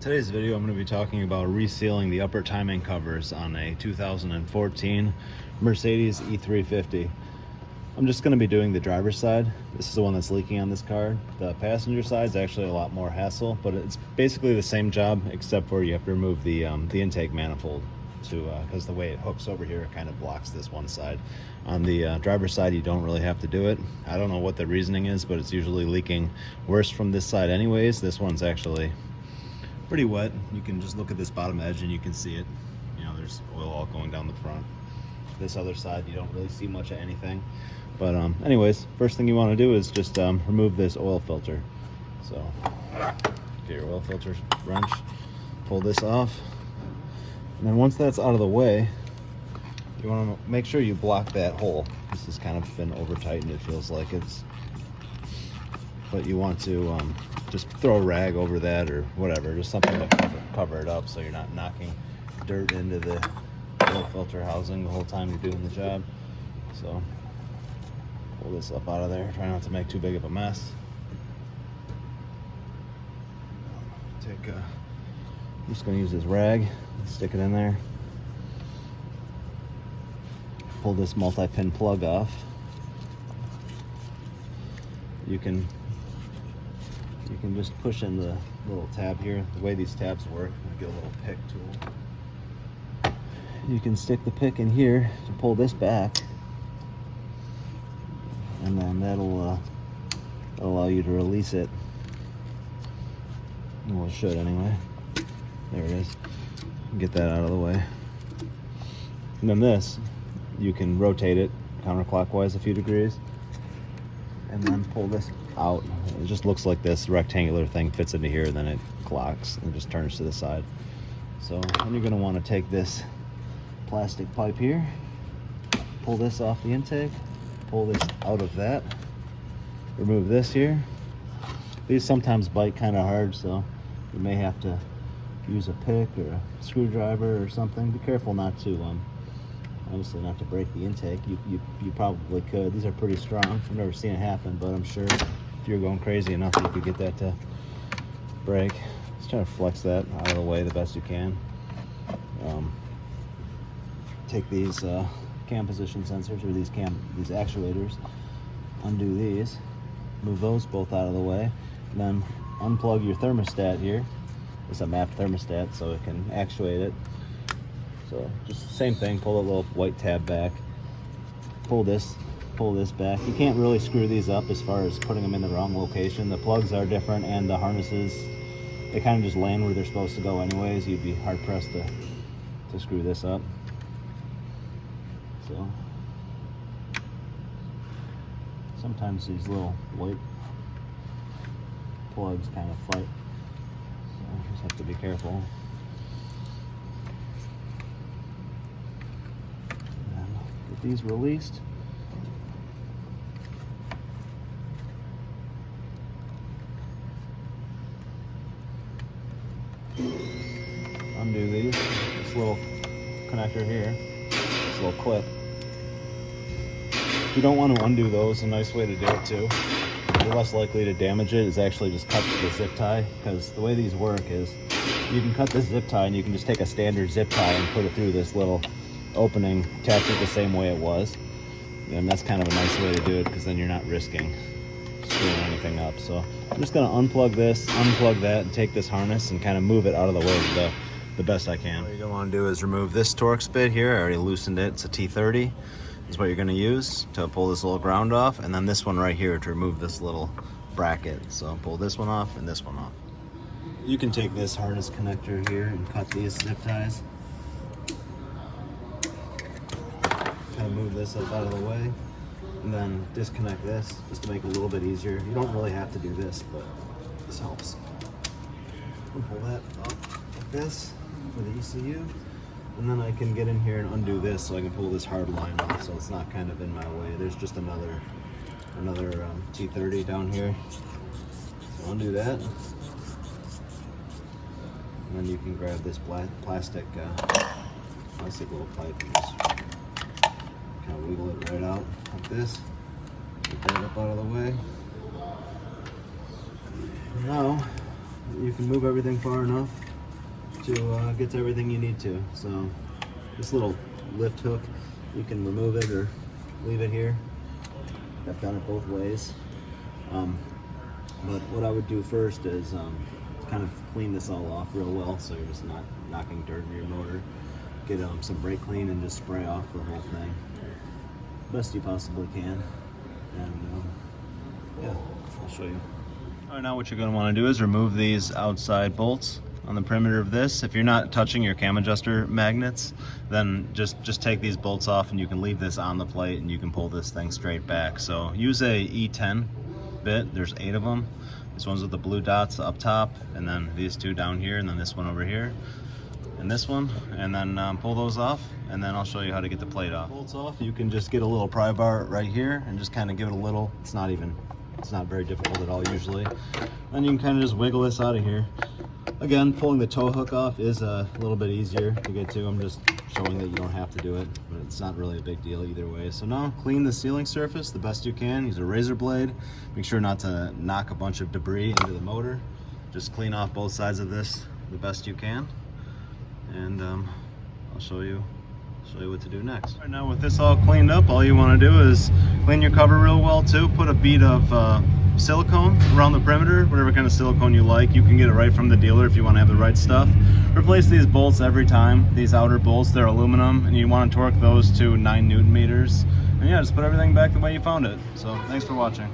Today's video, I'm going to be talking about resealing the upper timing covers on a 2014 Mercedes E350. I'm just going to be doing the driver's side. This is the one that's leaking on this car. The passenger side is actually a lot more hassle, but it's basically the same job except for you have to remove the intake manifold because the way it hooks over here, it kind of blocks this one side. On the driver's side, you don't really have to do it. I don't know what the reasoning is, but it's usually leaking worse from this side anyways. This one's actually pretty wet. You can just look at this bottom edge and you can see it. You know, there's oil all going down the front. This other side, you don't really see much of anything. But anyways, first thing you want to do is just remove this oil filter. So get your oil filter wrench, pull this off, and then once that's out of the way, you want to make sure you block that hole. This has kind of been over tightened, it feels like it's, but you want to just throw a rag over that or whatever, just something to cover it up so you're not knocking dirt into the oil filter housing the whole time you're doing the job. So pull this up out of there, try not to make too big of a mess. I'm just going to use this rag, stick it in there, pull this multi-pin plug off. You can just push in the little tab here. The way these tabs work, I get a little pick tool. You can stick the pick in here to pull this back, and then that'll allow you to release it. Well, it should anyway. There it is. Get that out of the way. And then this, you can rotate it counterclockwise a few degrees, and then pull this out. It just looks like this rectangular thing fits into here, and then it clocks and just turns to the side. So then you're going to want to take this plastic pipe here, pull this off the intake, pull this out of that, remove this here. These sometimes bite kind of hard, so you may have to use a pick or a screwdriver or something. Be careful not to obviously not to break the intake. You probably could. These are pretty strong. I've never seen it happen, but I'm sure if you're going crazy enough, you could get that to break. Just try to flex that out of the way the best you can. Take these cam position sensors, or these actuators, undo these, move those both out of the way, and then unplug your thermostat here. It's a mapped thermostat, so it can actuate it. So just the same thing, pull a little white tab back, pull this back. You can't really screw these up as far as putting them in the wrong location. The plugs are different, and the harnesses, they kind of just land where they're supposed to go anyways. You'd be hard pressed to screw this up. So sometimes these little white plugs kind of fight, so just have to be careful. And get these released. Undo these. This little connector here, this little clip. If you don't want to undo those, a nice way to do it too, you're less likely to damage it, is actually just cut the zip tie, because the way these work is you can cut this zip tie and you can just take a standard zip tie and put it through this little opening, attach it the same way it was, and that's kind of a nice way to do it, because then you're not risking screwing anything up. So I'm just going to unplug this, unplug that, and take this harness and kind of move it out of the way the best I can. What you're going to want to do is remove this Torx bit here. I already loosened it. It's a T30. Is what you're going to use to pull this little ground off, and then this one right here to remove this little bracket. So pull this one off and this one off. You can take this harness connector here and cut these zip ties. Kind of move this up out of the way, and then disconnect this just to make it a little bit easier. You don't really have to do this, but this helps. And pull that up like this for the ECU. And then I can get in here and undo this, so I can pull this hard line off so it's not kind of in my way. There's just another T30 down here. So undo that. And then you can grab this plastic little pipe and just kind of wiggle it right out like this. Get that up out of the way. Now, you can move everything far enough to get to everything you need to. So this little lift hook, you can remove it or leave it here. I've done it both ways. But what I would do first is kind of clean this all off real well so you're just not knocking dirt in your motor. Get some brake clean and just spray off the whole thing best you possibly can. And yeah, I'll show you. All right, now what you're going to want to do is remove these outside bolts on the perimeter of this. If you're not touching your cam adjuster magnets, then just take these bolts off and you can leave this on the plate and you can pull this thing straight back. So use a E10 bit. There's 8 of them. This one's with the blue dots up top, and then these 2 down here, and then this one over here, and this one, and then pull those off, and then I'll show you how to get the plate off. Bolts off, you can just get a little pry bar right here and just kind of give it a little, it's not very difficult at all usually. And you can kind of just wiggle this out of here. Again, pulling the tow hook off is a little bit easier to get to. I'm just showing that you don't have to do it, but it's not really a big deal either way. So now clean the sealing surface the best you can. Use a razor blade. Make sure not to knock a bunch of debris into the motor. Just clean off both sides of this the best you can. And I'll show you what to do next. Right now with this all cleaned up, all you want to do is clean your cover real well too. Put a bead of silicone around the perimeter, whatever kind of silicone you like. You can get it right from the dealer if you want to have the right stuff. Replace these bolts every time. These outer bolts, they're aluminum, and you want to torque those to 9 Newton meters. And yeah, just put everything back the way you found it. So thanks for watching.